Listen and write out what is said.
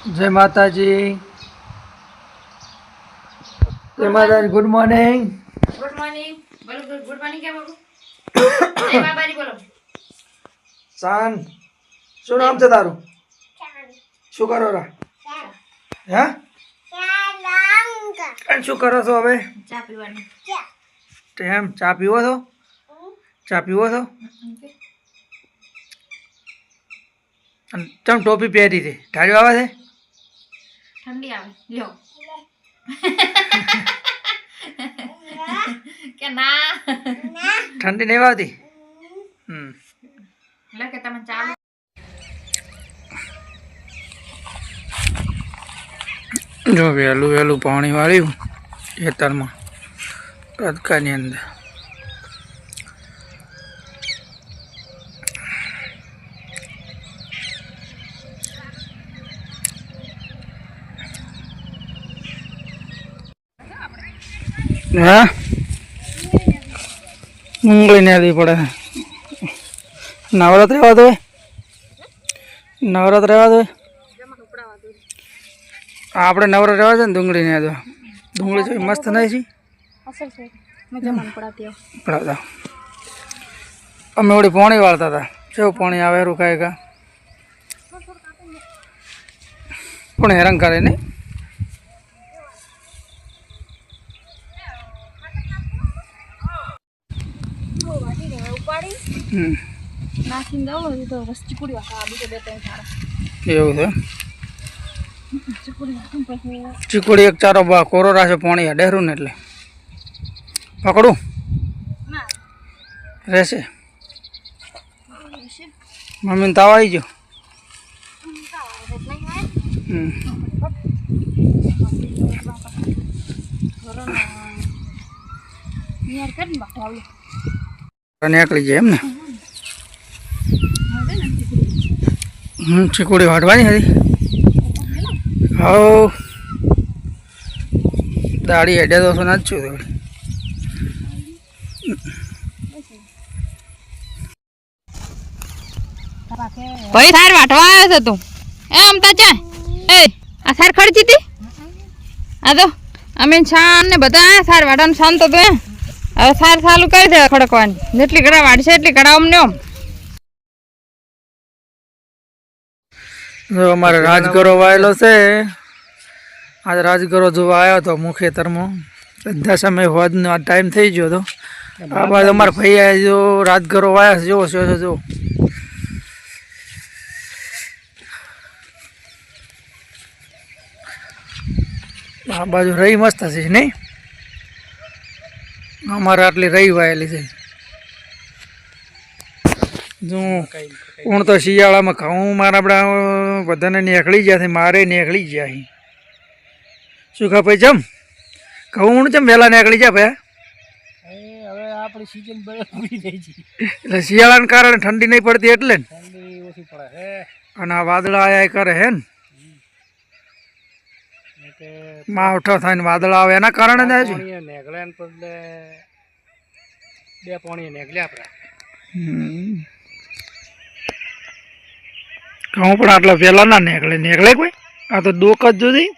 जय माता जी। जय Mata ji. Good morning. Good morning बोलो। गुड मॉर्निंग क्या बोलो? जय बाबा जी बोलो। शान શું નામ છે તારું? શું કરો રા? હે શું કરો છો હવે? ચા પીવાની. એમ ચા પીવો છો? ચા પીવો છો? ચમ ટોપી પહેરી છે? ઠાડ્યો આવે છે? ઠંડી આવે લ્યો. કે ના ઠંડી નહીં આવતી? એટલે કે તમે ચા જો વહેલું વહેલું પાણી વાળ્યું ખેતરમાં તડકાની અંદર. હા ડુંગળી ને આવી પડે. નવરાત્રી રહેવા દો, નવરાત્રી રહેવા દો. આપણે નવરા રહેવા છે ને ડુંગળી ને દો. ડુંગળી જો મસ્ત નહીં છે પડાવતા. અમે ઓળી પાણી વાળતા હતા. કેવું પાણી આવે રૂકાય કા પણ હેરાન કરે નહીં. એવું છે. ચીકુડી એક ચારો કોરો રાખે પાણી અડેરું ને એટલે પકડું રહેશે. મમ્મીને તાવ આવી ગયો. નીકળી જાય એમ ને. ચીકુડી વાટવાની હતી. હા દાડી હેડે તો નાચું થોડી. ભાઈ સાર વાટવા આવ્યો છે તું? એમ તા ચા એ આ સાર ખડચી હતી. આ તો અમે છાન ને બધા સાર વાટવાનું શાંત હતું. હવે સાર ચાલુ કરી દે ખડકવાની. જેટલી કડા વાટશે એટલી કડા અમને આમ. અમારે રાજગરો વાયેલો છે. આજે રાજગરો જોવા આવ્યો હતો હું ખેતરમાં. બધા સમય હોદનો આ ટાઈમ થઈ ગયો હતો. આ બાજુ અમારા ભાઈ જો રાજગરો વાયા છે. જોવો છો જો આ બાજુ રહી મસ્ત છે નહીં? અમારે આટલી રહી વાયેલી છે. જો હું તો શિયાળામાં ઘઉં મારા આપણા બધાને નીકળી ગયા છે. મારે નીકળી ગયા. શું ખા ભાઈ ચમ ઘઉં ચમ વહેલા નીકળી જાય ભાઈ? હવે આપણી સીઝન પૂરી થઈ છે એટલે શિયાળાને કારણે ઠંડી નહીં પડતી એટલે ને. ઠંડી ઓછી પડે છે અને આ વાદળા આયા કરે હે ને માવઠો થાય ને વાદળા આવે એના કારણે થાય છે. નેકળે ને બદલે બે પાણી નેકળ્યા આપણે. ઘઉં પણ આટલા વહેલા ના નીકળે. નીકળે કોઈ? આ તો ડોક જ જોઈ.